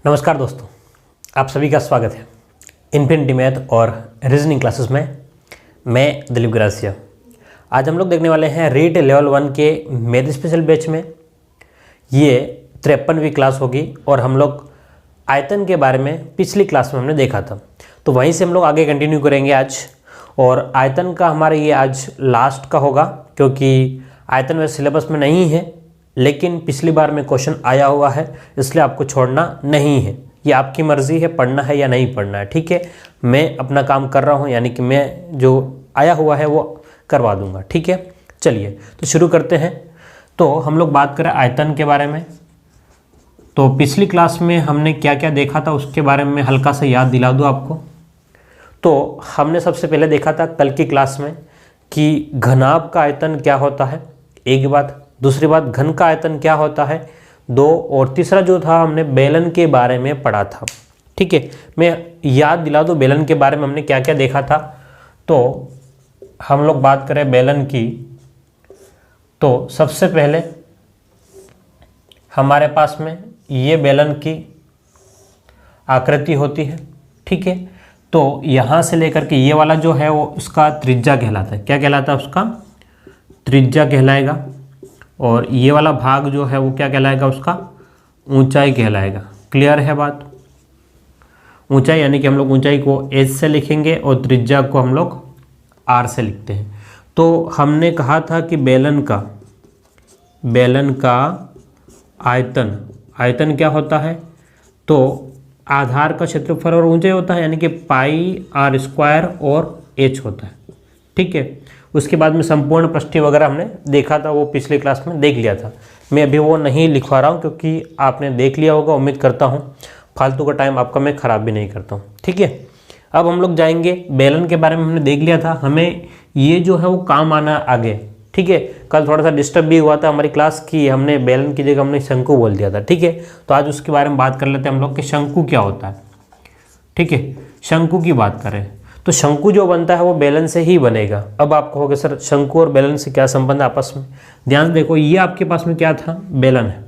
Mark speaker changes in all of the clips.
Speaker 1: नमस्कार दोस्तों, आप सभी का स्वागत है इन्फिनिटी मैथ और रीजनिंग क्लासेस में। मैं दिलीप ग्रासिया। आज हम लोग देखने वाले हैं रीट लेवल 1 के मैथ स्पेशल बैच में। ये 53वीं क्लास होगी और हम लोग आयतन के बारे में पिछली क्लास में हमने देखा था, तो वहीं से हम लोग आगे कंटिन्यू करेंगे आज। और आयतन का हमारा ये आज लास्ट का होगा, क्योंकि आयतन वैसे सिलेबस में नहीं है, लेकिन पिछली बार में क्वेश्चन आया हुआ है, इसलिए आपको छोड़ना नहीं है। ये आपकी मर्ज़ी है, पढ़ना है या नहीं पढ़ना है, ठीक है। मैं अपना काम कर रहा हूँ, यानी कि मैं जो आया हुआ है वो करवा दूंगा, ठीक है। चलिए तो शुरू करते हैं। तो हम लोग बात करें आयतन के बारे में, तो पिछली क्लास में हमने क्या क्या देखा था उसके बारे में हल्का सा याद दिला दूँ आपको। तो हमने सबसे पहले देखा था कल की क्लास में कि घनाभ का आयतन क्या होता है, एक बात। दूसरी बात, घन का आयतन क्या होता है, दो। और तीसरा जो था हमने बेलन के बारे में पढ़ा था, ठीक है। मैं याद दिला दूं बेलन के बारे में हमने क्या क्या देखा था। तो हम लोग बात करें बेलन की, तो सबसे पहले हमारे पास में ये बेलन की आकृति होती है, ठीक है। तो यहाँ से लेकर के ये वाला जो है वो उसका त्रिज्या कहलाता है। क्या कहलाता है? उसका त्रिज्या कहलाएगा। और ये वाला भाग जो है वो क्या कहलाएगा? उसका ऊंचाई कहलाएगा। क्लियर है बात? ऊंचाई यानी कि हम लोग ऊंचाई को h से लिखेंगे और त्रिज्या को हम लोग r से लिखते हैं। तो हमने कहा था कि बेलन का आयतन क्या होता है? तो आधार का क्षेत्रफल और ऊंचाई होता है, यानी कि पाई r स्क्वायर और h होता है, ठीक है। उसके बाद में संपूर्ण पृष्ठीय वगैरह हमने देखा था, वो पिछली क्लास में देख लिया था। मैं अभी वो नहीं लिखवा रहा हूँ क्योंकि आपने देख लिया होगा, उम्मीद करता हूँ। फालतू का टाइम आपका मैं ख़राब भी नहीं करता हूँ, ठीक है। अब हम लोग जाएंगे बेलन के बारे में। हमने देख लिया था, हमें ये जो है वो काम आना आगे, ठीक है। कल थोड़ा सा डिस्टर्ब भी हुआ था हमारी क्लास की, हमने बेलन की जगह हमने शंकु बोल दिया था, ठीक है। तो आज उसके बारे में बात कर लेते हैं हम लोग कि शंकु क्या होता है, ठीक है। शंकु की बात करें तो शंकु जो बनता है वो बेलन से ही बनेगा। अब आप कहोगे सर शंकु और बेलन से क्या संबंध है आपस में? ध्यान से देखो, ये आपके पास में क्या था? बेलन है।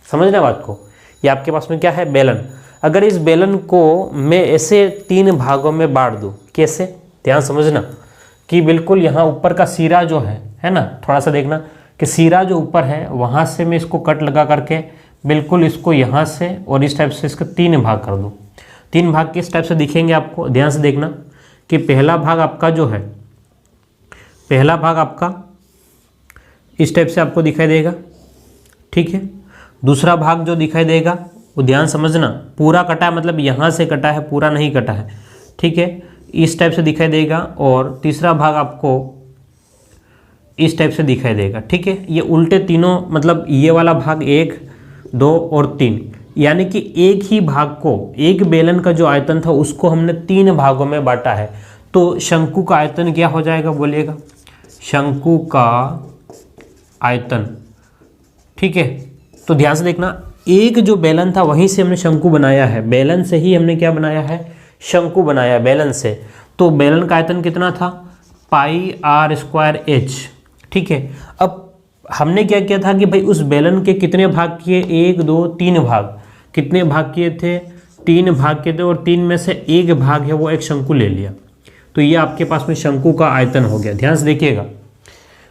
Speaker 1: समझना बात को, ये आपके पास में क्या है? बेलन। अगर इस बेलन को मैं ऐसे 3 भागों में बांट दूं, कैसे? ध्यान समझना कि बिल्कुल यहाँ ऊपर का सिरा जो है ना, थोड़ा सा देखना कि सिरा जो ऊपर है वहाँ से मैं इसको कट लगा करके बिल्कुल इसको यहाँ से और इस टाइप से इसका 3 भाग कर दूँ। 3 भाग किस टाइप से दिखेंगे आपको? ध्यान से देखना कि पहला भाग आपका जो है, पहला भाग आपका इस टाइप से आपको दिखाई देगा, ठीक है। दूसरा भाग जो दिखाई देगा वो ध्यान समझना, पूरा कटा है, मतलब यहाँ से कटा है, पूरा नहीं कटा है, ठीक है। इस टाइप से दिखाई देगा। और तीसरा भाग आपको इस टाइप से दिखाई देगा, ठीक है। ये उल्टे तीनों, मतलब ये वाला भाग 1, 2 और 3, यानी कि एक ही भाग को, एक बेलन का जो आयतन था उसको हमने 3 भागों में बांटा है। तो शंकु का आयतन क्या हो जाएगा? बोलिएगा। शंकु का आयतन, ठीक है। तो ध्यान से देखना, एक जो बेलन था वहीं से हमने शंकु बनाया है, बेलन से ही हमने क्या बनाया है? शंकु बनाया, बेलन से। तो बेलन का आयतन कितना था? पाई r स्क्वायर h, ठीक है। अब हमने क्या किया था कि भाई उस बेलन के कितने भाग किए? 1, 2, 3 भाग। कितने भाग किए थे? 3 भाग किए थे, और 3 में से 1 भाग है वो एक शंकु ले लिया। तो ये आपके पास में शंकु का आयतन हो गया। ध्यान से देखिएगा,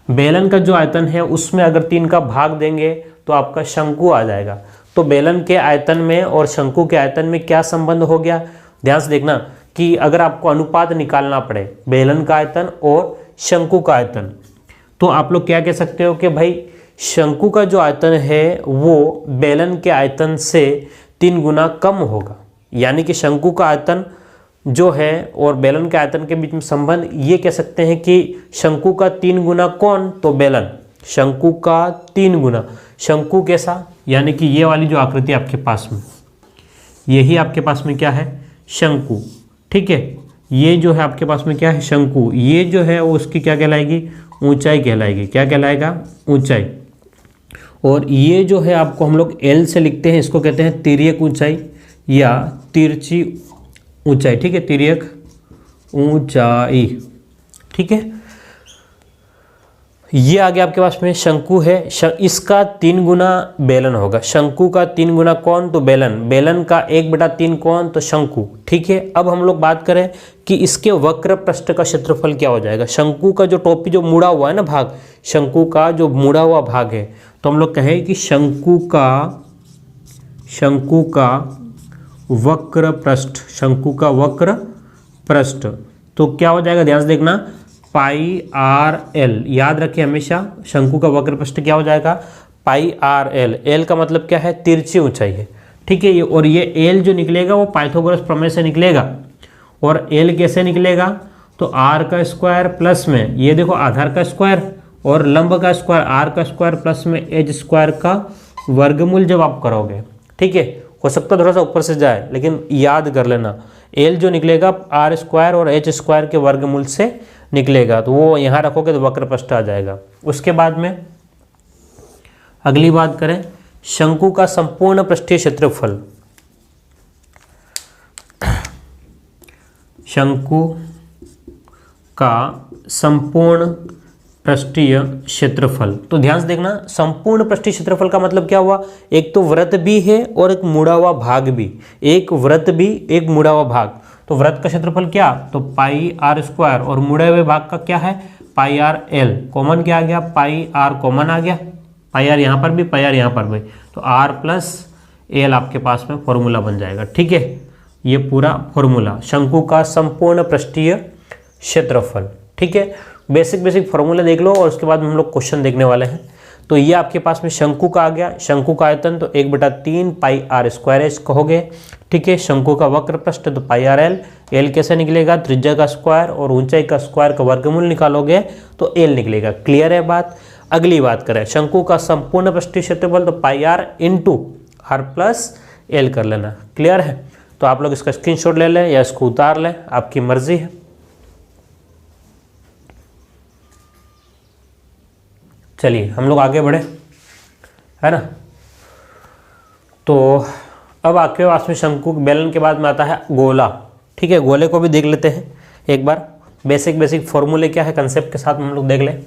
Speaker 1: बेलन का जो आयतन है उसमें अगर 3 का भाग देंगे तो आपका शंकु आ जाएगा। तो बेलन के आयतन में और शंकु के आयतन में क्या संबंध हो गया? ध्यान से देखना कि अगर आपको अनुपात निकालना पड़े बेलन का आयतन और शंकु का आयतन, तो आप लोग क्या कह सकते हो कि भाई शंकु का जो आयतन है वो बेलन के आयतन से 3 गुना कम होगा। यानी कि शंकु का आयतन जो है और बेलन के आयतन के बीच में संबंध ये कह सकते हैं कि शंकु का 3 गुना कौन? तो बेलन। शंकु का 3 गुना। शंकु कैसा? यानी कि ये वाली जो आकृति आपके पास में, यही आपके पास में क्या है? शंकु, ठीक है। ये जो है आपके पास में क्या है? शंकु। ये जो है वो उसकी क्या कहलाएगी? ऊंचाई कहलाएगी। क्या कहलाएगा? ऊंचाई। और ये जो है आपको हम लोग L से लिखते हैं, इसको कहते हैं तिर्यक ऊंचाई या तिरछी ऊंचाई, ठीक है। तिर्यक ऊंचाई, ठीक है। ये आगे आपके पास में शंकु है, इसका 3 गुना बेलन होगा। शंकु का 3 गुना कौन? तो बेलन। बेलन का 1/3 कौन? तो शंकु। ठीक है, अब हम लोग बात करें कि इसके वक्र पृष्ठ का क्षेत्रफल क्या हो जाएगा। शंकु का जो टोपी जो मुड़ा हुआ है ना भाग, शंकु का जो मुड़ा हुआ भाग है, तो हम लोग कहें कि शंकु का वक्र पृष्ठ, शंकु का वक्र पृष्ठ तो क्या हो जाएगा, ध्यान से देखना, पाई आर एल। याद रखें हमेशा, शंकु का वक्र पृष्ठ क्या हो जाएगा, पाई आर एल। एल का मतलब क्या है, तिरछी ऊंचाई है। ठीक है, और ये एल जो निकलेगा वो पाइथागोरस प्रमेय से निकलेगा। और एल कैसे निकलेगा, तो आर का स्क्वायर प्लस में, ये देखो आधार का स्क्वायर और लंब का स्क्वायर, आर का स्क्वायर प्लस में एच स्क्वायर का वर्गमूल जब आप करोगे। ठीक है, हो सकता है थोड़ा सा ऊपर से जाए, लेकिन याद कर लेना, एल जो निकलेगा आर स्क्वायर और एच स्क्वायर के वर्गमूल से निकलेगा, तो वो यहाँ रखोगे तो वक्र पृष्ठ आ जाएगा। उसके बाद में अगली बात करें, शंकु का संपूर्ण पृष्ठीय क्षेत्रफल। शंकु का संपूर्ण पृष्ठीय क्षेत्रफल, तो ध्यान से देखना, संपूर्ण पृष्ठीय क्षेत्रफल का मतलब क्या हुआ, एक तो वृत्त भी है और एक मुड़ा हुआ भाग भी, एक वृत्त भी एक मुड़ा हुआ भाग। तो वृत्त का क्षेत्रफल क्या, तो पाई आर स्क्वायर, और मुड़े हुए भाग का क्या है, पाई आर एल। कॉमन क्या आ गया, पाई आर कॉमन आ गया, पाई आर यहाँ पर भी, पाई आर यहाँ पर भी, तो आर प्लस एल आपके पास में फॉर्मूला बन जाएगा। ठीक है, ये पूरा फॉर्मूला शंकु का संपूर्ण पृष्ठीय क्षेत्रफल। ठीक है, बेसिक फॉर्मूला देख लो और उसके बाद हम लोग क्वेश्चन देखने वाले हैं। तो ये आपके पास में शंकु का आ गया, शंकु का आयतन तो 1/3 पाई आर स्क्वायर एच कहोगे। ठीक है, शंकु का वक्र पृष्ठ तो पाई आर एल, एल कैसे निकलेगा, त्रिज्या का स्क्वायर और ऊंचाई का स्क्वायर का वर्गमूल निकालोगे तो एल निकलेगा। क्लियर है बात। अगली बात करें, शंकु का संपूर्ण पृष्ठीय क्षेत्रफल तो pi r into r plus l कर लेना। क्लियर है, तो आप लोग इसका स्क्रीनशॉट ले लें या इसको उतार लें, आपकी मर्जी है। चलिए हम लोग आगे बढ़े, है ना। तो अब आपके पास में शंकु बेलन के बाद में आता है गोला। ठीक है, गोले को भी देख लेते हैं एक बार, बेसिक फॉर्मूले क्या है कंसेप्ट के साथ हम लोग देख लें।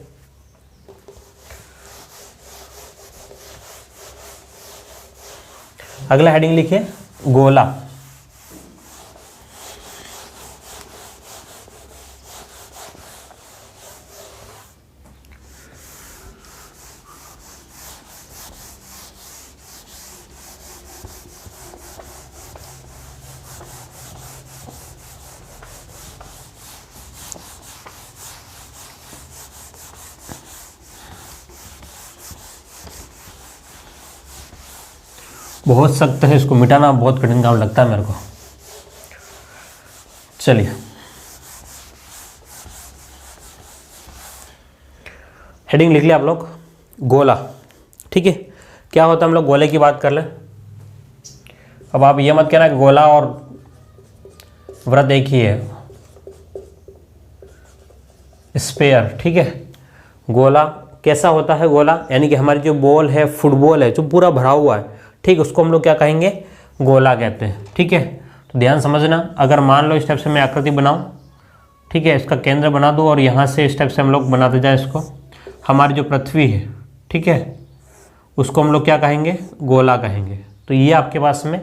Speaker 1: अगला हेडिंग लिखिए, गोला। बहुत सख्त है, इसको मिटाना बहुत कठिन काम लगता है मेरे को। चलिए हेडिंग लिख लिया आप लोग, गोला। ठीक है, क्या होता है, हम लोग गोले की बात कर लें। अब आप ये मत कहना कि गोला और वृत्त एक ही है, स्फीयर। ठीक है, गोला कैसा होता है, गोला यानी कि हमारी जो बॉल है, फुटबॉल है जो पूरा भरा हुआ है, ठीक, उसको हम लोग क्या कहेंगे, गोला कहते हैं। ठीक है, तो ध्यान समझना, अगर मान लो इस टाइप से मैं आकृति बनाऊं, ठीक है, इसका केंद्र बना दूं और यहाँ से इस टाइप से हम लोग बनाते जाए इसको, हमारी जो पृथ्वी है, ठीक है, उसको हम लोग क्या कहेंगे, गोला कहेंगे। तो ये आपके पास में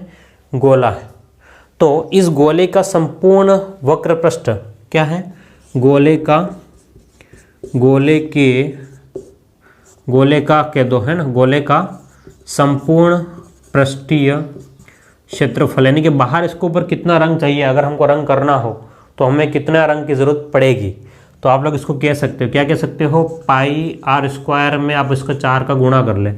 Speaker 1: गोला है। तो इस गोले का संपूर्ण वक्र पृष्ठ क्या है, गोले का कह दो, है ना, गोले का संपूर्ण पृष्ठीय क्षेत्रफल, यानी कि बाहर इसके ऊपर कितना रंग चाहिए, अगर हमको रंग करना हो तो हमें कितना रंग की ज़रूरत पड़ेगी। तो आप लोग इसको कह सकते हो, क्या कह सकते हो, पाई आर स्क्वायर में आप इसका 4 का गुणा कर ले।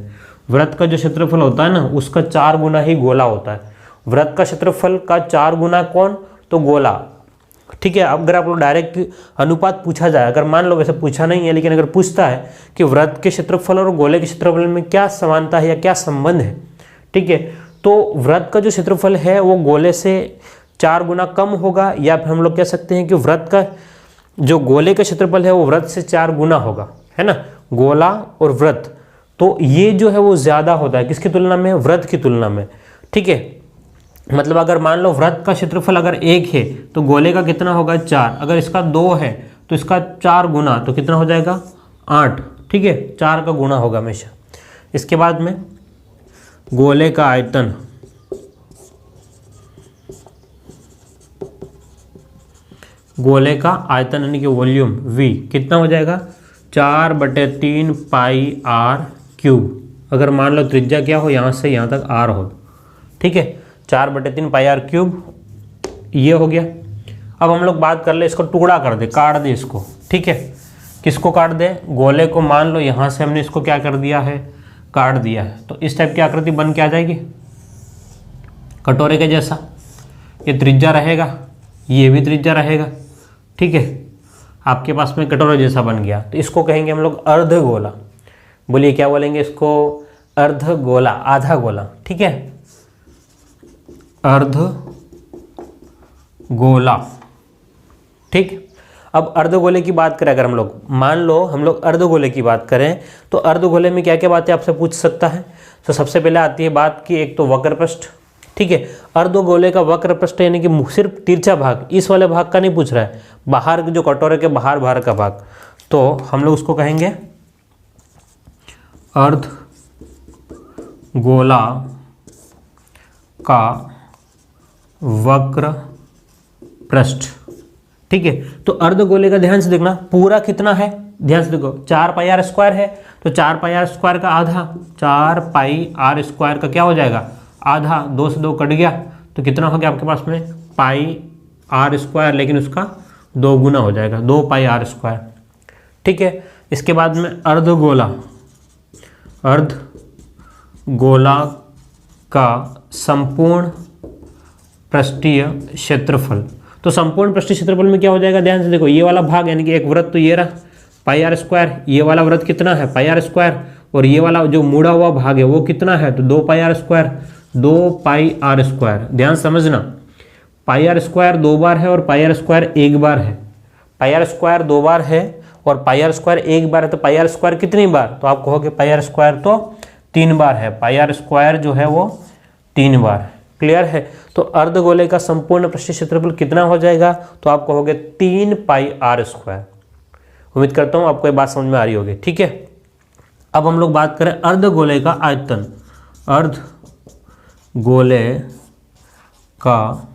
Speaker 1: वृत्त का जो क्षेत्रफल होता है ना, उसका 4 गुना ही गोला होता है। वृत्त का क्षेत्रफल का 4 गुना कौन, तो गोला। ठीक है, अब अगर आप लोग डायरेक्ट अनुपात पूछा जाए, अगर मान लो वैसे पूछा नहीं है, लेकिन अगर पूछता है कि वृत्त के क्षेत्रफल और गोले के क्षेत्रफल में क्या समानता है या क्या संबंध है, ठीक है, तो वृत्त का जो क्षेत्रफल है वो गोले से 4 गुना कम होगा, या फिर हम लोग कह सकते हैं कि वृत्त का जो गोले का क्षेत्रफल है वो वृत्त से 4 गुना होगा, है ना, गोला और वृत्त। तो ये जो है वो ज़्यादा होता है किसकी तुलना में, वृत्त की तुलना में। ठीक है, मतलब अगर मान लो वृत्त का क्षेत्रफल अगर 1 है तो गोले का कितना होगा, 4। अगर इसका 2 है तो इसका 4 गुना, तो कितना हो जाएगा, 8। ठीक है, 4 का गुणा होगा हमेशा। इसके बाद में गोले का आयतन, गोले का आयतन यानी कि वॉल्यूम V कितना हो जाएगा 4/3 पाई r क्यूब। अगर मान लो त्रिज्या क्या हो, यहाँ से यहाँ तक r हो, ठीक है, 4/3 पाई r क्यूब, ये हो गया। अब हम लोग बात कर ले, इसको टुकड़ा कर दे, काट दे इसको, ठीक है। किसको काट दे, गोले को। मान लो यहाँ से हमने इसको क्या कर दिया है, काट दिया है, तो इस टाइप की आकृति बन के आ जाएगी कटोरे के जैसा। ये त्रिज्या रहेगा, ये भी त्रिज्या रहेगा, ठीक है। आपके पास में कटोरे जैसा बन गया, तो इसको कहेंगे हम लोग अर्धगोला। बोलिए क्या बोलेंगे इसको, अर्धगोला, आधा गोला, ठीक है, अर्धगोला, ठीक। अब अर्धगोले की बात करें, अगर हम लोग मान लो हम लोग अर्धगोले की बात करें, तो अर्धगोले में क्या क्या बातें आपसे पूछ सकता है। तो सबसे पहले आती है बात कि एक तो वक्र पृष्ठ, ठीक है। अर्धगोले का वक्र पृष्ठ यानी कि सिर्फ तिरछा भाग, इस वाले भाग का नहीं पूछ रहा है, बाहर जो कटोरे के बाहर का भाग, तो हम लोग उसको कहेंगे अर्धगोला का वक्र पृष्ठ, ठीक है। तो अर्धगोले का ध्यान से देखना, पूरा कितना है, ध्यान से देखो, 4 पाई r स्क्वायर है, तो 4 पाई r स्क्वायर का आधा, 4 पाई r स्क्वायर का क्या हो जाएगा, आधा, 2 से 2 कट गया, तो कितना हो गया आपके पास में पाई r स्क्वायर, लेकिन उसका 2 गुना हो जाएगा, 2 पाई r स्क्वायर, ठीक है। इसके बाद में अर्धगोला, अर्धगोला का संपूर्ण पृष्ठीय क्षेत्रफल। तो संपूर्ण पृष्ठीय क्षेत्रफल में क्या हो जाएगा, ध्यान से देखो, ये वाला भाग यानी कि एक वृत्त तो ये रहा पाई r स्क्वायर, ये वाला वृत्त कितना है पाई r स्क्वायर, और ये वाला जो मुड़ा हुआ भाग है वो कितना है, तो 2 पाई r स्क्वायर, 2 पाई r स्क्वायर। ध्यान समझना, पाई r स्क्वायर 2 बार है और पाई r स्क्वायर 1 बार है। पाई r स्क्वायर 2 बार है और पाई r स्क्वायर 1 बार है, तो पाई r स्क्वायर कितनी बार, तो आप कहोगे पाई r स्क्वायर तो 3 बार है, पाई r स्क्वायर जो है वो 3 बार है। क्लियर है। तो अर्धगोले का संपूर्ण पृष्ठीय क्षेत्रफल कितना हो जाएगा, तो आप कहोगे 3 पाई r स्क्वायर। उम्मीद करता हूँ आपको ये बात समझ में आ रही होगी, ठीक है। अब हम लोग बात करें अर्धगोले का आयतन, अर्धगोले का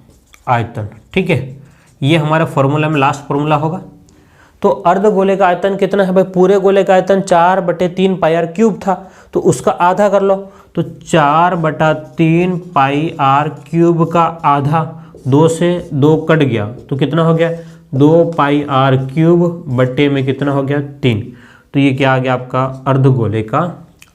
Speaker 1: आयतन, ठीक है। ये हमारे फॉर्मूला में लास्ट फॉर्मूला होगा। तो अर्धगोले का आयतन कितना है भाई, पूरे गोले का आयतन 4/3 पाई r क्यूब था, तो उसका आधा कर लो, तो 4/3 पाई r क्यूब का आधा, 2 से 2 कट गया, तो कितना हो गया 2 पाई r क्यूब बट्टे में कितना हो गया 3। तो ये क्या आ गया आपका अर्धगोले का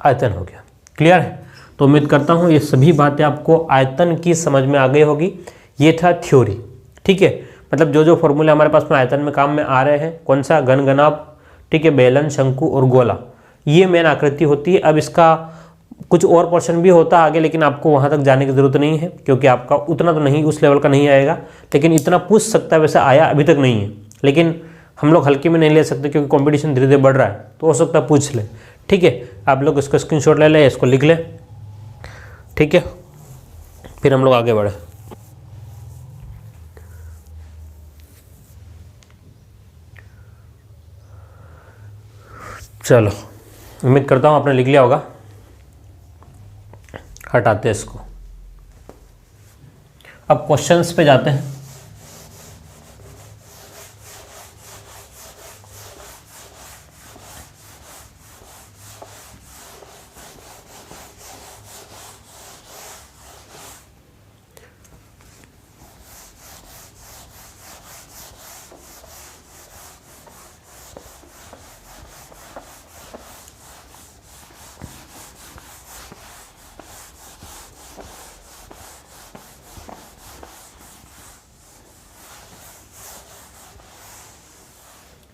Speaker 1: आयतन हो गया। क्लियर है। तो उम्मीद करता हूँ ये सभी बातें आपको आयतन की समझ में आ गई होगी। ये था थ्योरी, ठीक है। मतलब जो जो फॉर्मूले हमारे पास में आयतन में काम में आ रहे हैं, कौन सा, घन घनाभ, ठीक है, बेलन, शंकु और गोला, ये मेन आकृति होती है। अब इसका कुछ और पोर्शन भी होता है आगे, लेकिन आपको वहाँ तक जाने की ज़रूरत नहीं है, क्योंकि आपका उतना तो नहीं, उस लेवल का नहीं आएगा, लेकिन इतना पूछ सकता है। वैसे आया अभी तक नहीं है, लेकिन हम लोग हल्के में नहीं ले सकते, क्योंकि कंपटीशन धीरे धीरे बढ़ रहा है, तो हो सकता है पूछ ले, ठीक है। आप लोग इसका स्क्रीनशॉट ले लें, इसको लिख लें, ठीक है, फिर हम लोग आगे बढ़े। चलो, उम्मीद करता हूँ आपने लिख लिया होगा। हटाते हैं इसको। अब क्वेश्चंस पे जाते हैं।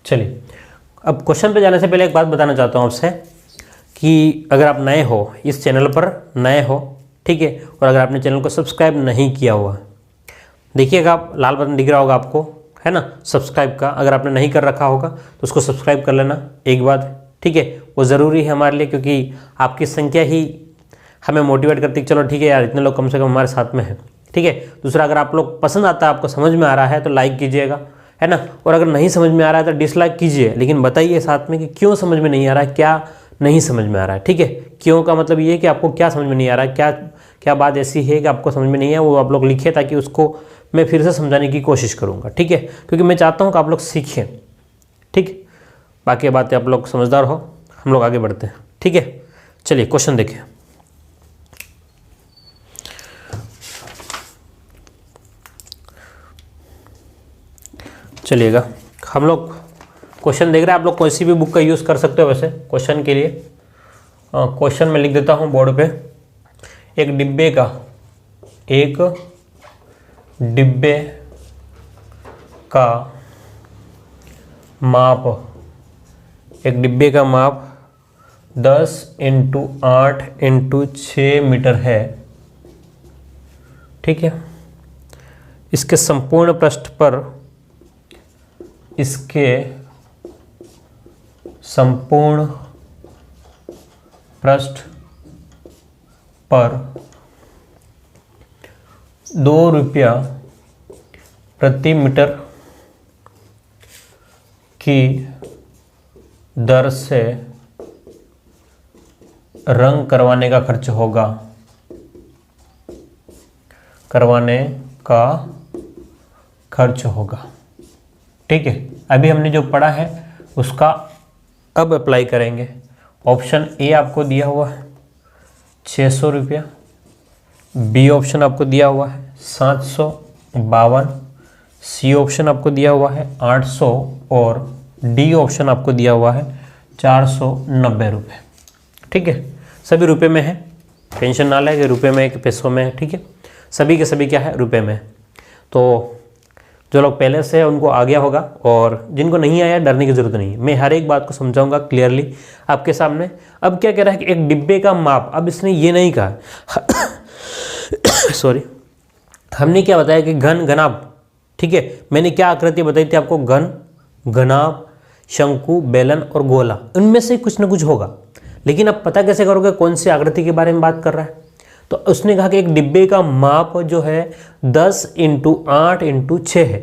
Speaker 1: चलिए, अब क्वेश्चन पे जाने से पहले एक बात बताना चाहता हूँ आपसे कि अगर आप नए हो, इस चैनल पर नए हो, ठीक है, और अगर आपने चैनल को सब्सक्राइब नहीं किया हुआ, देखिएगा आप लाल बटन दिख रहा होगा आपको, है ना, सब्सक्राइब का। अगर आपने नहीं कर रखा होगा तो उसको सब्सक्राइब कर लेना एक बात, ठीक है, वो ज़रूरी है हमारे लिए, क्योंकि आपकी संख्या ही हमें मोटिवेट करती है, चलो ठीक है यार, इतने लोग कम से कम हमारे साथ में हैं, ठीक है। दूसरा, अगर आप लोग पसंद आता है, आपको समझ में आ रहा है, तो लाइक कीजिएगा, है ना। और अगर नहीं समझ में आ रहा है तो डिसलाइक कीजिए, लेकिन बताइए साथ में कि क्यों समझ में नहीं आ रहा है, क्या नहीं समझ में आ रहा है। ठीक है, क्यों का मतलब ये है कि आपको क्या समझ में नहीं आ रहा है, क्या क्या बात ऐसी है कि आपको समझ में नहीं है, वो आप लोग लिखे ताकि उसको मैं फिर से समझाने की कोशिश करूँगा। ठीक है, क्योंकि मैं चाहता हूँ कि आप लोग सीखें। ठीक, बाकी बातें आप लोग समझदार हो, हम लोग आगे बढ़ते हैं। ठीक है, चलिए क्वेश्चन देखें। चलिएगा, हम लोग क्वेश्चन देख रहे हैं। आप लोग किसी भी बुक का यूज़ कर सकते हो वैसे क्वेश्चन के लिए। क्वेश्चन मैं लिख देता हूँ बोर्ड पे। एक डिब्बे का माप 10 × 8 × 6 मीटर है। ठीक है, इसके संपूर्ण पृष्ठ पर 2 रुपया प्रति मीटर की दर से रंग करवाने का खर्च होगा। ठीक है, अभी हमने जो पढ़ा है उसका अब अप्लाई करेंगे। ऑप्शन ए आपको दिया हुआ है 600 रुपया, बी ऑप्शन आपको दिया हुआ है 752, सी ऑप्शन आपको दिया हुआ है 800 और डी ऑप्शन आपको दिया हुआ है 490 रुपये। ठीक है, सभी रुपए में है, टेंशन ना लें कि रुपए में कि पैसों में है। ठीक है, सभी के सभी क्या है, रुपए में। तो जो लोग पहले से है उनको आ गया होगा, और जिनको नहीं आया डरने की ज़रूरत नहीं है। मैं हर एक बात को समझाऊंगा क्लियरली आपके सामने। अब क्या कह रहा है कि एक डिब्बे का माप, अब इसने ये नहीं कहा सॉरी, हमने क्या बताया कि घन, घनाभ। ठीक है, मैंने क्या आकृति बताई थी आपको, घन, घनाभ, शंकु, बेलन और गोला, उनमें से कुछ ना कुछ होगा। लेकिन अब पता कैसे करोगे कौन सी आकृति के बारे में बात कर रहा है। तो उसने कहा कि एक डिब्बे का माप जो है 10 × 8 × 6 है।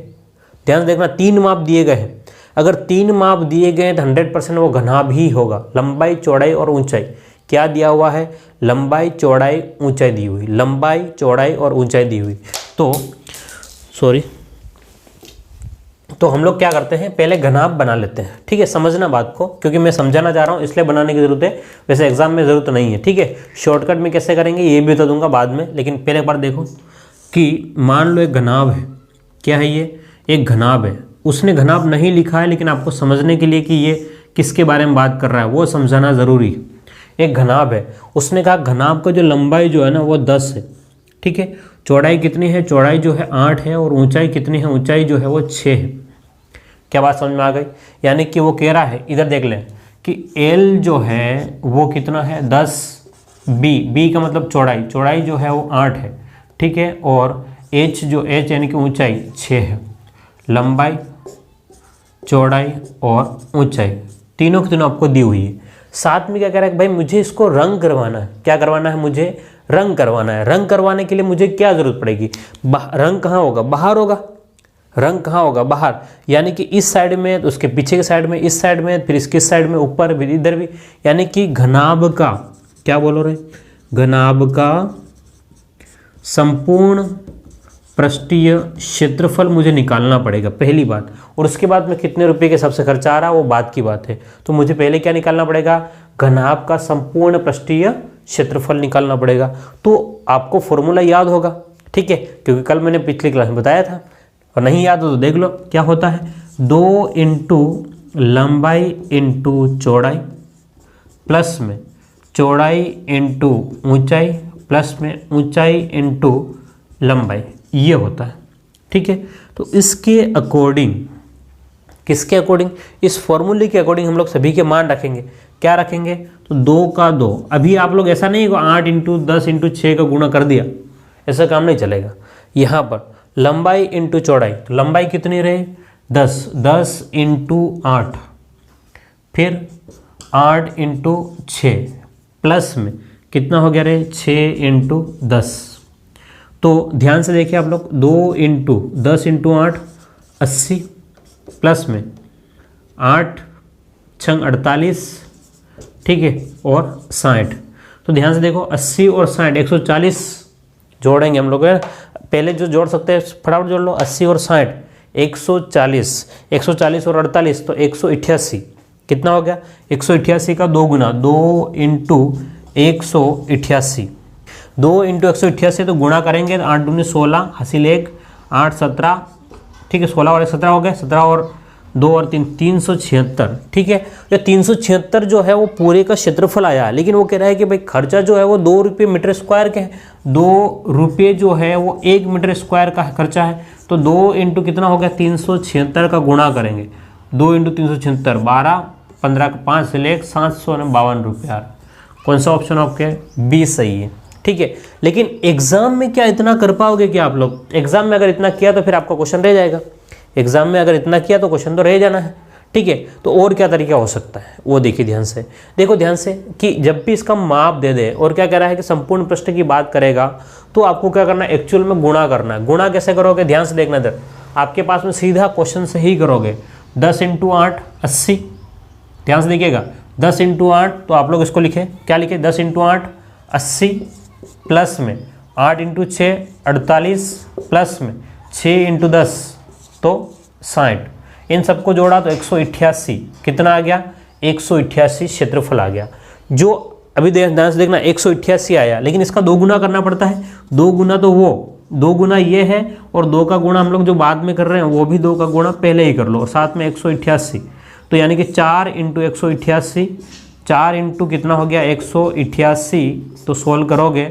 Speaker 1: ध्यान देखना, 3 माप दिए गए हैं। अगर 3 माप दिए गए हैं तो 100% वो घनाभ ही होगा। लंबाई, चौड़ाई और ऊंचाई क्या दिया हुआ है, लंबाई, चौड़ाई, ऊंचाई दी हुई, लंबाई, चौड़ाई और ऊंचाई दी हुई। तो हम लोग क्या करते हैं, पहले घनाभ बना लेते हैं। ठीक है, समझना बात को, क्योंकि मैं समझाना चाह रहा हूँ इसलिए बनाने की जरूरत है, वैसे एग्जाम में ज़रूरत नहीं है। ठीक है, शॉर्टकट में कैसे करेंगे ये भी बता दूंगा बाद में, लेकिन पहले एक बार देखो कि मान लो एक घनाभ है। क्या है ये, एक घनाभ है। उसने घनाभ नहीं लिखा है, लेकिन आपको समझने के लिए कि ये किसके बारे में बात कर रहा है वो समझाना ज़रूरी है। एक घनाभ है, उसने कहा घनाभ का जो लंबाई जो है ना वो 10 है। ठीक है, चौड़ाई कितनी है, चौड़ाई जो है 8 है, और ऊंचाई कितनी है, ऊंचाई जो है वो 6 है। क्या बात समझ में आ गई। यानी कि वो कह रहा है, इधर देख लें कि L जो है वो कितना है 10, बी का मतलब चौड़ाई, चौड़ाई जो है वो 8 है। ठीक है, और H जो H यानी कि ऊंचाई 6 है। लंबाई, चौड़ाई और ऊंचाई तीनों की तीनों आपको दी हुई है। साथ में क्या कह रहा है कि भाई मुझे इसको रंग करवाना है। क्या करवाना है, मुझे रंग करवाना है। रंग करवाने के लिए मुझे क्या जरूरत पड़ेगी, रंग कहाँ होगा, बाहर होगा। रंग कहाँ होगा, बाहर। यानी कि इस साइड में तो उसके पीछे के साइड में, इस साइड में, फिर इसके साइड में, ऊपर भी, इधर भी। यानी कि घनाभ का, क्या बोलो रहे, घनाभ का संपूर्ण पृष्ठीय क्षेत्रफल मुझे निकालना पड़ेगा, पहली बात। और उसके बाद में कितने रुपए के हिसाब से खर्चा आ रहा है वो बात की बात है। तो मुझे पहले क्या निकालना पड़ेगा, घनाभ का संपूर्ण पृष्ठीय क्षेत्रफल निकालना पड़ेगा। तो आपको फॉर्मूला याद होगा। ठीक है, क्योंकि कल मैंने पिछली क्लास में बताया था, और नहीं याद हो तो देख लो क्या होता है। 2 × लंबाई × चौड़ाई प्लस में चौड़ाई × ऊंचाई प्लस में ऊंचाई × लंबाई, ये होता है। ठीक है, तो इसके अकॉर्डिंग, किसके अकॉर्डिंग, इस फॉर्मूले के अकॉर्डिंग हम लोग सभी के मान रखेंगे। क्या रखेंगे, तो 2 का 2। अभी आप लोग ऐसा नहीं 8 × 10 × 6 का गुणा कर दिया, ऐसा काम नहीं चलेगा। यहाँ पर लंबाई × चौड़ाई, तो लंबाई कितनी रहे 10, 10 × 8, फिर 8 × 6 प्लस में कितना हो गया रे 6 × 10। तो ध्यान से देखिए आप लोग, 2 × 10 × 8 80, प्लस में 8 छंग 48, ठीक है, और 60। तो ध्यान से देखो 80 और 60 140 जोड़ेंगे हम लोग। पहले जो जोड़ सकते हैं फटाफट जोड़ लो, 80 और 60 140, 140 और 48 तो 188। कितना हो गया? 188 का 2 गुना, 2 इंटू 188, 2 इंटू 188 तो गुणा करेंगे तो 8 दूनी 16, हासिल 1, 8 17, ठीक है, 16 और 17 हो गए, 17 और 2 और 3 376, ठीक है। ये 376 जो है वो पूरे का क्षेत्रफल आया है, लेकिन वो कह रहा है कि भाई खर्चा जो है वो 2 रुपये मीटर स्क्वायर के है, 2 रुपये जो है वो 1 मीटर स्क्वायर का खर्चा है। तो 2 इंटू कितना हो गया? 376 का गुणा करेंगे, 2 इंटू 376, 12, 15 का 5 से लेकर 752 रुपये आ रहा। कौन सा ऑप्शन आपके? बी सही है, ठीक है। लेकिन एग्जाम में क्या इतना कर पाओगे क्या आप लोग? एग्जाम में अगर इतना किया तो फिर आपका क्वेश्चन रह जाएगा। एग्जाम में अगर इतना किया तो क्वेश्चन तो रह जाना है, ठीक है। तो और क्या तरीका हो सकता है वो देखिए ध्यान से, देखो ध्यान से कि जब भी इसका माप दे दे और क्या कह रहा है कि संपूर्ण पृष्ठ की बात करेगा तो आपको क्या करना है? एक्चुअल में गुणा करना है। गुणा कैसे करोगे? ध्यान से देखना इधर, आपके पास में सीधा क्वेश्चन से ही करोगे। 10 इंटू 8 80, ध्यान से देखिएगा, 10 इंटू 8 तो आप लोग इसको लिखे, क्या लिखे? 10 इंटू 8 80, प्लस में 8 इंटू 6 48, प्लस में 6 इंटू 10 तो 60। इन सबको जोड़ा तो 188, कितना आ गया? 188 क्षेत्रफल आ गया। जो अभी ध्यान से देखना 188 आया, लेकिन इसका 2 गुना करना पड़ता है। 2 गुना तो वो 2 गुना ये है, और 2 का गुणा हम लोग जो बाद में कर रहे हैं वो भी 2 का गुणा पहले ही कर लो, और साथ में 188, तो यानी कि 4 इंटू 188, 4 इंटू कितना हो गया? 188, तो सोल्व करोगे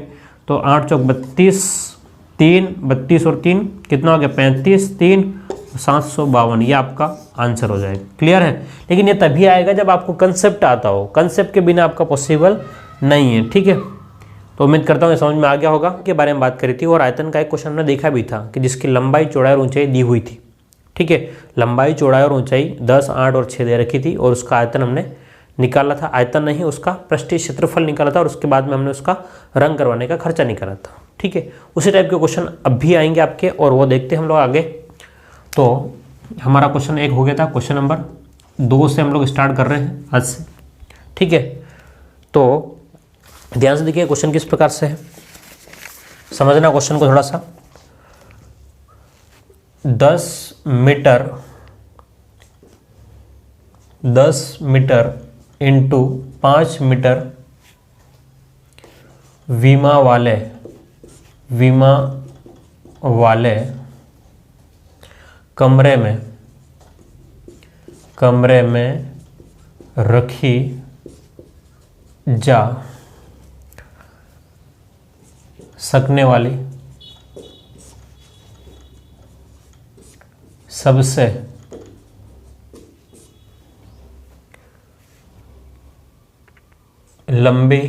Speaker 1: तो 8 चौक 32, 3 32 और 3 कितना हो गया? 35, 3 752, ये आपका आंसर हो जाएगा। क्लियर है? लेकिन ये तभी आएगा जब आपको कंसेप्ट आता हो, कंसेप्ट के बिना आपका पॉसिबल नहीं है, ठीक है। तो उम्मीद करता हूँ ये समझ में आ गया होगा, के बारे में बात करी थी। और आयतन का एक क्वेश्चन हमने देखा भी था कि जिसकी लंबाई चौड़ाई और ऊंचाई दी हुई थी, ठीक है। लंबाई चौड़ाई और ऊंचाई 10, 8 और 6 दे रखी थी, और उसका आयतन हमने निकाला था, आयतन नहीं उसका पृष्ठीय क्षेत्रफल निकाला था, और उसके बाद में हमने उसका रंग करवाने का खर्चा निकाला था, ठीक है। उसी टाइप के क्वेश्चन अब भी आएंगे आपके, और वो देखते हैं हम लोग आगे। तो हमारा क्वेश्चन 1 हो गया था, क्वेश्चन नंबर 2 से हम लोग स्टार्ट कर रहे हैं आज से, ठीक है। तो ध्यान से देखिए क्वेश्चन किस प्रकार से है, समझना क्वेश्चन को थोड़ा सा। 10 मीटर इंटू 5 मीटर विमा वाले कमरे में रखी जा सकने वाली सबसे लंबी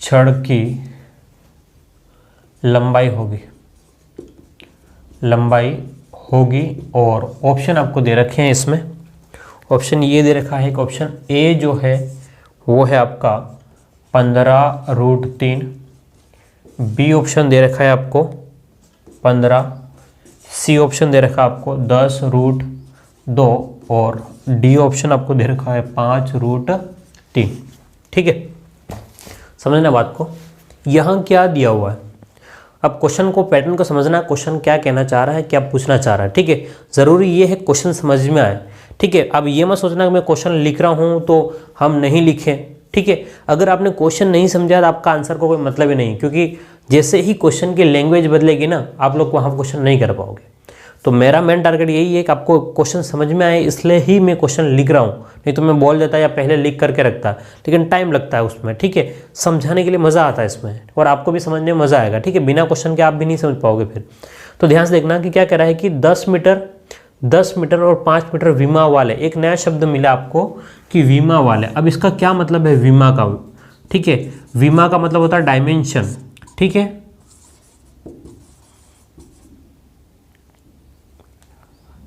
Speaker 1: छड़ की लंबाई होगी, और ऑप्शन आपको दे रखे हैं इसमें। ऑप्शन ये दे रखा है, एक ऑप्शन ए जो है वो है आपका 15√3, बी ऑप्शन दे रखा है आपको 15, सी ऑप्शन दे रखा है आपको 10√2, और डी ऑप्शन आपको दे रखा है 5√3, ठीक है। समझना बात को, यहाँ क्या दिया हुआ है। अब क्वेश्चन को, पैटर्न को समझना, क्वेश्चन क्या कहना चाह रहा है, क्या पूछना चाह रहा है, ठीक है। ज़रूरी ये है क्वेश्चन समझ में आए, ठीक है। अब ये मत सोचना कि मैं क्वेश्चन लिख रहा हूँ तो हम नहीं लिखें, ठीक है। अगर आपने क्वेश्चन नहीं समझा तो आपका आंसर को कोई मतलब ही नहीं, क्योंकि जैसे ही क्वेश्चन की लैंग्वेज बदलेगी ना, आप लोग वहाँ क्वेश्चन नहीं कर पाओगे। तो मेरा मेन टारगेट यही है कि आपको क्वेश्चन समझ में आए, इसलिए ही मैं क्वेश्चन लिख रहा हूँ, नहीं तो मैं बोल देता या पहले लिख करके रखता, लेकिन टाइम लगता है उसमें, ठीक है। समझाने के लिए मज़ा आता है इसमें, और आपको भी समझने में मज़ा आएगा, ठीक है। बिना क्वेश्चन के आप भी नहीं समझ पाओगे फिर। तो ध्यान से देखना कि क्या कह रहा है कि 10 मीटर और 5 मीटर विमा वाले, एक नया शब्द मिला आपको कि विमा वाले। अब इसका क्या मतलब है विमा का, ठीक है। विमा का मतलब होता है डायमेंशन, ठीक है।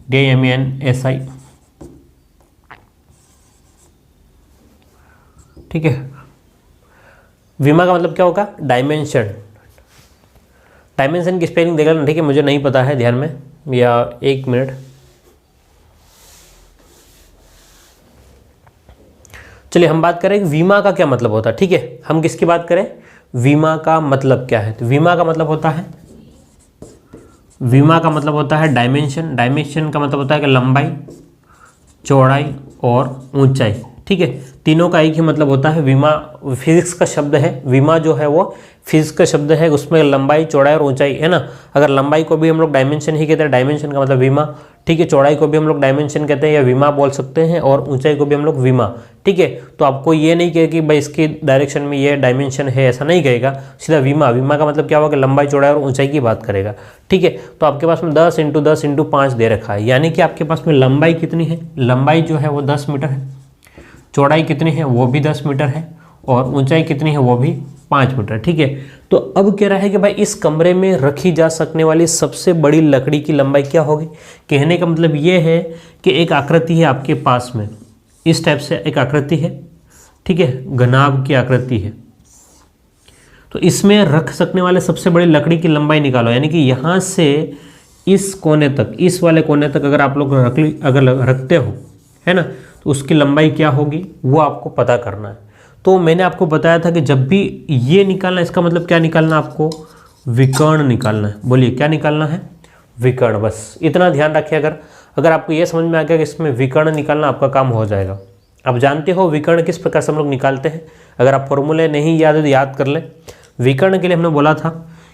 Speaker 1: DIMENSI, ठीक है। विमा का मतलब क्या होगा? डायमेंशन। डायमेंशन की स्पेलिंग देगा ना, ठीक है, मुझे नहीं पता है, ध्यान में या 1 मिनट। चलिए हम बात करें वीमा का क्या मतलब होता है। ठीक है, हम किसकी बात करें, वीमा का मतलब क्या है। तो वीमा का मतलब होता है, वीमा का मतलब होता है डायमेंशन। डायमेंशन का मतलब होता है कि लंबाई, चौड़ाई और ऊंचाई। ठीक है, तीनों का एक ही मतलब होता है। वीमा फिजिक्स का शब्द है, वीमा जो है वो फिजिक्स का शब्द है, उसमें लंबाई, चौड़ाई और ऊंचाई है ना। अगर लंबाई को भी हम लोग डायमेंशन ही कहते हैं, डायमेंशन का मतलब वीमा। ठीक है, चौड़ाई को भी हम लोग डायमेंशन कहते हैं या वीमा बोल सकते हैं, और ऊंचाई को भी हम लोग वीमा। ठीक है, तो आपको ये नहीं कहे कि भाई इसकी डायरेक्शन में ये डायमेंशन है, ऐसा नहीं कहेगा, सीधा वीमा। वीमा का मतलब क्या होगा कि लंबाई, चौड़ाई और ऊंचाई की बात करेगा। ठीक है, तो आपके पास में 10 × 10 × 5 दे रखा है, यानी कि आपके पास में लंबाई कितनी है, लंबाई जो है वो 10 मीटर है, चौड़ाई कितनी है वो भी 10 मीटर है, और ऊंचाई कितनी है वो भी 5 मीटर। ठीक है, तो अब कह रहा है कि भाई इस कमरे में रखी जा सकने वाली सबसे बड़ी लकड़ी की लंबाई क्या होगी। कहने का मतलब ये है कि एक आकृति है आपके पास में, इस टाइप से एक आकृति है। ठीक है, घनाभ की आकृति है, तो इसमें रख सकने वाले सबसे बड़ी लकड़ी की लंबाई निकालो। यानी कि यहाँ से इस कोने तक, इस वाले कोने तक अगर आप लोग रखते हो, है ना, तो उसकी लंबाई क्या होगी वो आपको पता करना है। तो मैंने आपको बताया था कि जब भी ये निकालना, इसका मतलब क्या निकालना, आपको विकर्ण निकालना है। बोलिए क्या निकालना है, विकर्ण। बस इतना ध्यान रखिए। अगर आपको ये समझ में आ गया कि इसमें विकर्ण निकालना, आपका काम हो जाएगा। आप जानते हो विकर्ण किस प्रकार से हम लोग निकालते हैं। अगर आप फॉर्मूले नहीं याद है तो याद कर ले। विकर्ण के लिए हमने बोला था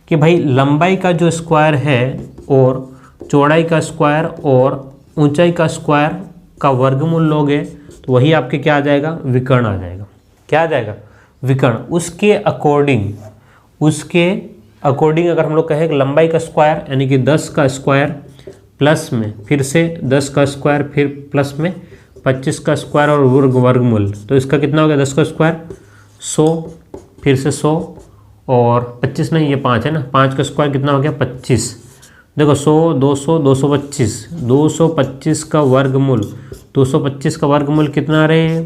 Speaker 1: कि भाई लंबाई का जो स्क्वायर है और चौड़ाई का स्क्वायर और ऊंचाई का स्क्वायर का वर्गमूल लोगे तो वही आपके क्या आ जाएगा, विकर्ण आ जाएगा। क्या आ जाएगा, विकर्ण। उसके अकॉर्डिंग अगर हम लोग कहें कि लंबाई का स्क्वायर यानी कि 10 का स्क्वायर प्लस में फिर से 10 का स्क्वायर फिर प्लस में 25 का स्क्वायर और वर्गमूल, तो इसका कितना हो गया, 10 का स्क्वायर 100 फिर से 100 और 25 नहीं, ये 5 है ना, 5 का स्क्वायर कितना हो गया 25। देखो 100 200 225, 225 का वर्गमूल, 225 का वर्गमूल कितना रहे,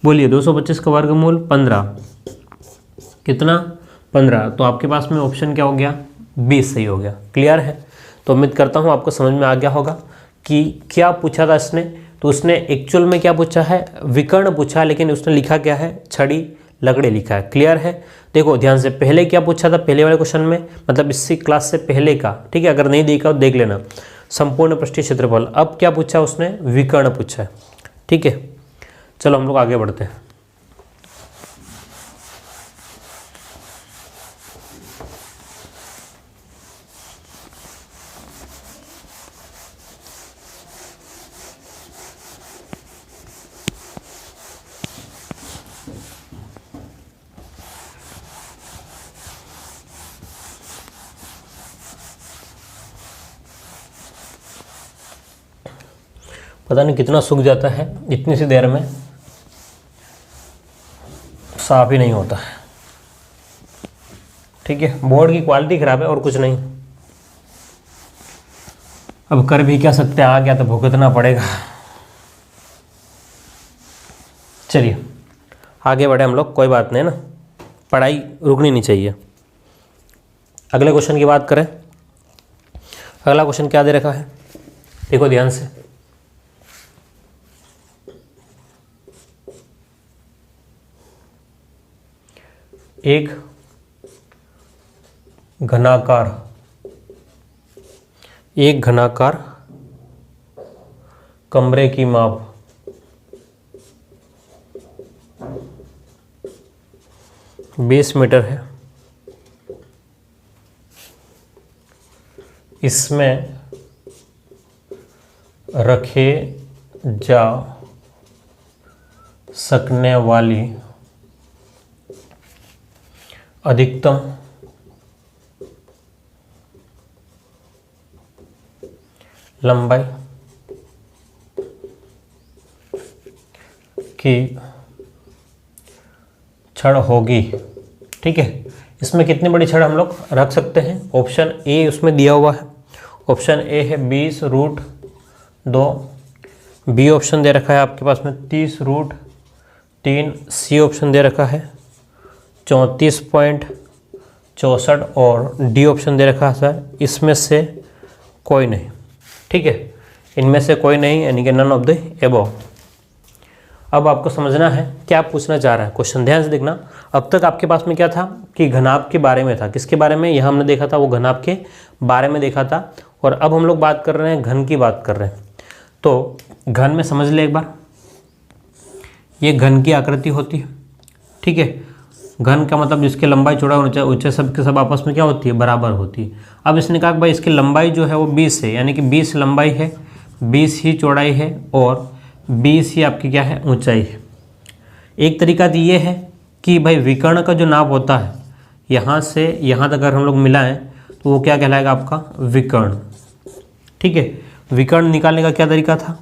Speaker 1: बोलिए 225 का वर्गमूल 15, कितना 15। तो आपके पास में ऑप्शन क्या हो गया, 20 सही हो गया। क्लियर है। तो उम्मीद करता हूँ आपको समझ में आ गया होगा कि क्या पूछा था इसने। तो उसने एक्चुअल में क्या पूछा है, विकर्ण पूछा, लेकिन उसने लिखा क्या है, छड़ी लकड़ी लिखा है। क्लियर है। देखो ध्यान से, पहले क्या पूछा था, पहले वाले क्वेश्चन में, मतलब इसी क्लास से पहले का। ठीक है, अगर नहीं देखा तो देख लेना, संपूर्ण पृष्ठीय क्षेत्रफल। अब क्या पूछा उसने, विकर्ण पूछा है। ठीक है, चलो हम लोग आगे बढ़ते हैं। पता नहीं कितना सूख जाता है इतनी सी देर में, साफ ही नहीं होता है। ठीक है, बोर्ड की क्वालिटी खराब है और कुछ नहीं। अब कर भी क्या सकते हैं, आ गया तो भुगतना पड़ेगा। चलिए आगे बढ़े हम लोग, कोई बात नहीं ना, पढ़ाई रुकनी नहीं चाहिए। अगले क्वेश्चन की बात करें। अगला क्वेश्चन क्या दे रखा है, देखो ध्यान से। एक घनाकार कमरे की माप 20 मीटर है। इसमें रखे जा सकने वाली अधिकतम लंबाई की छड़ होगी। ठीक है, इसमें कितनी बड़ी छड़ हम लोग रख सकते हैं। ऑप्शन ए उसमें दिया हुआ है, ऑप्शन ए है 20√2, बी ऑप्शन दे रखा है आपके पास में 30√3, सी ऑप्शन दे रखा है 34.64 और डी ऑप्शन दे रखा है सर इसमें से कोई नहीं, ठीक है, इनमें से कोई नहीं, यानी कि नन ऑफ द एबव। अब आपको समझना है क्या पूछना चाह रहा है क्वेश्चन, ध्यान से देखना। अब तक आपके पास में क्या था कि घनाभ के बारे में था, किसके बारे में, यहाँ हमने देखा था वो घनाभ के बारे में देखा था, और अब हम लोग बात कर रहे हैं घन की बात कर रहे हैं। तो घन में समझ ले एक बार, ये घन की आकृति होती है, ठीक है। घन का मतलब जिसकी लंबाई चौड़ाई और ऊंचाई सब के सब आपस में क्या होती है, बराबर होती है। अब इसने कहा कि भाई इसकी लंबाई जो है वो 20 है, यानी कि 20 लंबाई है, 20 ही चौड़ाई है और 20 ही आपकी क्या है, ऊंचाई है। एक तरीका तो ये है कि भाई विकर्ण का जो नाप होता है, यहाँ से यहाँ तक अगर हम लोग मिलाएं तो वो क्या कहलाएगा, आपका विकर्ण, ठीक है। विकर्ण निकालने का क्या तरीका था,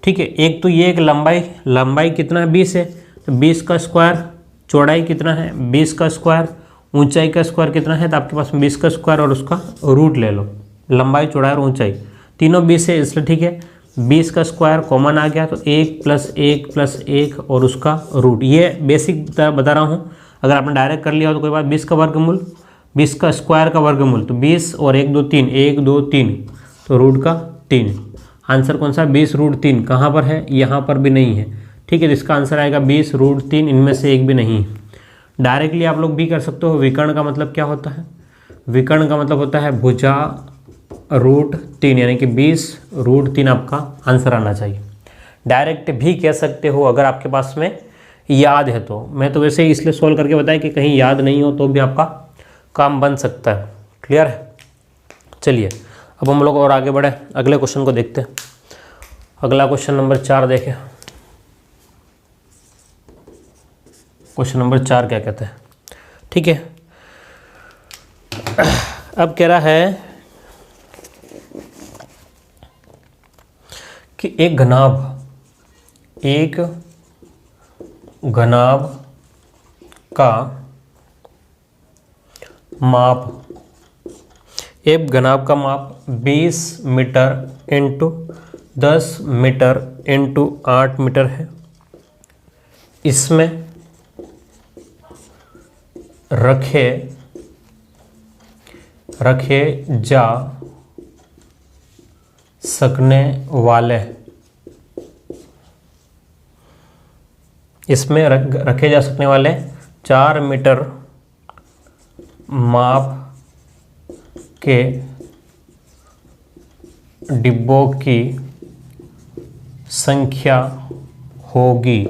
Speaker 1: ठीक है। एक तो ये एक लंबाई कितना है, 20 है, तो 20 का स्क्वायर, चौड़ाई कितना है, 20 का स्क्वायर, ऊंचाई का स्क्वायर कितना है, तो आपके पास 20 का स्क्वायर और उसका रूट ले लो। लंबाई, चौड़ाई और ऊंचाई तीनों 20 है, इसलिए ठीक है, 20 का स्क्वायर कॉमन आ गया, तो 1 + 1 + 1 और उसका रूट। ये बेसिक बता रहा हूँ, अगर आपने डायरेक्ट कर लिया हो तो कोई बात। 20 का वर्गमूल, 20 का स्क्वायर का वर्गमूल, तो 20 और 1 2 3, 1 2 3, तो रूट का 3। आंसर कौन सा, 20√3 कहाँ पर है, यहाँ पर भी नहीं है, ठीक है। तो इसका आंसर आएगा 20√3, इनमें से एक भी नहीं है। डायरेक्टली आप लोग भी कर सकते हो। विकर्ण का मतलब क्या होता है, विकर्ण का मतलब होता है भुजा √3, यानी कि 20√3 आपका आंसर आना चाहिए। डायरेक्ट भी कह सकते हो अगर आपके पास में याद है तो। मैं तो वैसे ही इसलिए सोल्व करके बताया कि कहीं याद नहीं हो तो भी आपका काम बन सकता है। क्लियर है, चलिए अब हम लोग और आगे बढ़े, अगले क्वेश्चन को देखते हैं। अगला क्वेश्चन नंबर 4 देखें। क्वेश्चन नंबर 4 क्या कहते हैं, ठीक है। अब कह रहा है कि एक घनाभ का माप, एक घनाभ का माप 20 meter into 10 meter into 8 meter है। इसमें रखे जा सकने वाले, इसमें रखे जा सकने वाले 4 मीटर माप के डिब्बों की संख्या होगी,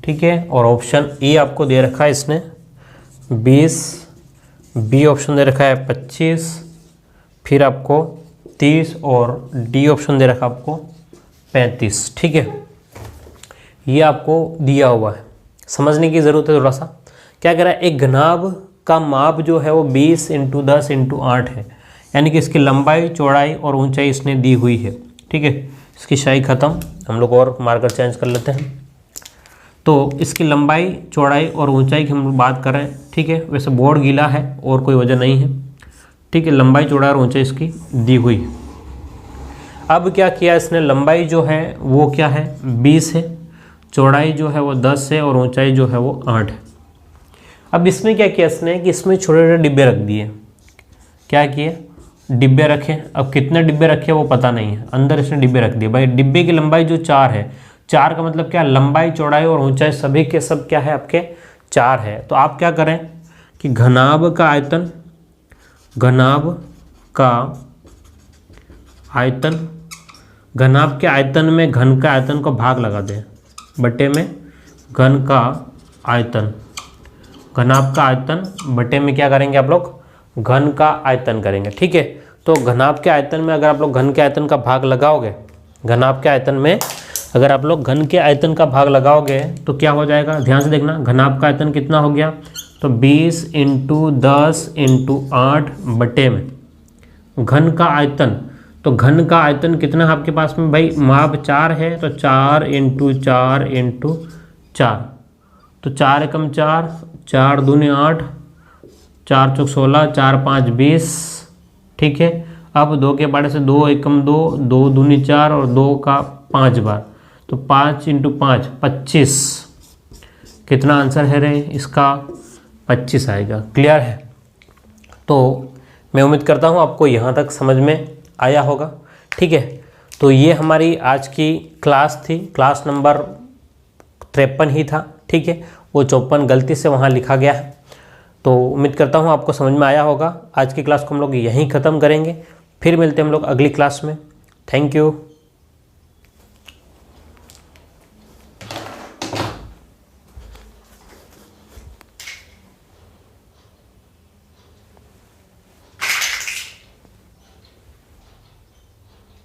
Speaker 1: ठीक है। और ऑप्शन ए आपको दे रखा है इसने 20, बी ऑप्शन दे रखा है 25, फिर आपको 30 और डी ऑप्शन दे रखा आपको 35, ठीक है। ये आपको दिया हुआ है, समझने की ज़रूरत है थोड़ा सा। क्या कह रहा है, एक घनाभ का माप जो है वो 20 × 10 × 8 है, यानी कि इसकी लंबाई, चौड़ाई और ऊंचाई इसने दी हुई है, ठीक है। इसकी शाही ख़त्म, हम लोग और मार्कर चेंज कर लेते हैं। तो इसकी लंबाई, चौड़ाई और ऊंचाई की हम लोग बात कर रहे हैं, ठीक है। वैसे बोर्ड गीला है और कोई वजह नहीं है, ठीक है। लंबाई, चौड़ाई और ऊंचाई इसकी दी हुई है। अब क्या किया इसने, लंबाई जो है वो क्या है 20 है, चौड़ाई जो है वो 10 है और ऊंचाई जो है वो 8 है। अब इसमें क्या किया इसने कि इसमें छोटे छोटे डिब्बे रख दिए। क्या किए, डिब्बे रखे। अब कितने डिब्बे रखे वो पता नहीं है, अंदर इसने डिब्बे रख दिए। भाई डिब्बे की लंबाई जो 4 है, 4 का मतलब क्या, लंबाई, चौड़ाई और ऊंचाई सभी के सब क्या है आपके 4 है। तो आप क्या करें कि घनाभ का आयतन, घनाभ के आयतन में घन का आयतन को भाग लगा दें, बटे में घन का आयतन, घनाभ का आयतन बटे में क्या करेंगे आप लोग, घन का आयतन करेंगे, ठीक है। तो घनाभ के आयतन में अगर आप लोग घन के आयतन का भाग लगाओगे, घनाभ के आयतन में अगर आप लोग घन के आयतन का भाग लगाओगे तो क्या हो जाएगा, ध्यान से देखना। घनाभ का आयतन कितना हो गया, तो 20 × 10 × 8 बटे में घन का आयतन। तो घन का आयतन कितना है आपके पास में, भाई माप 4 है, तो 4 × 4 × 4, तो 4 × 4, 4 दूनी 8, 4 चौक 16, 4 5 20, ठीक है। अब 2 के बारे से 2 एकम 2, 2 दूनी 4 और 2 का 5 बार, तो 5 × 5 25। कितना आंसर है रे इसका, 25 आएगा। क्लियर है। तो मैं उम्मीद करता हूँ आपको यहाँ तक समझ में आया होगा। ठीक है, तो ये हमारी आज की क्लास थी, क्लास नंबर 53 ही था। ठीक है, वो 54 गलती से वहाँ लिखा गया है। तो उम्मीद करता हूँ आपको समझ में आया होगा। आज की क्लास को हम लोग यहीं ख़त्म करेंगे, फिर मिलते हैं हम लोग अगली क्लास में। Thank you.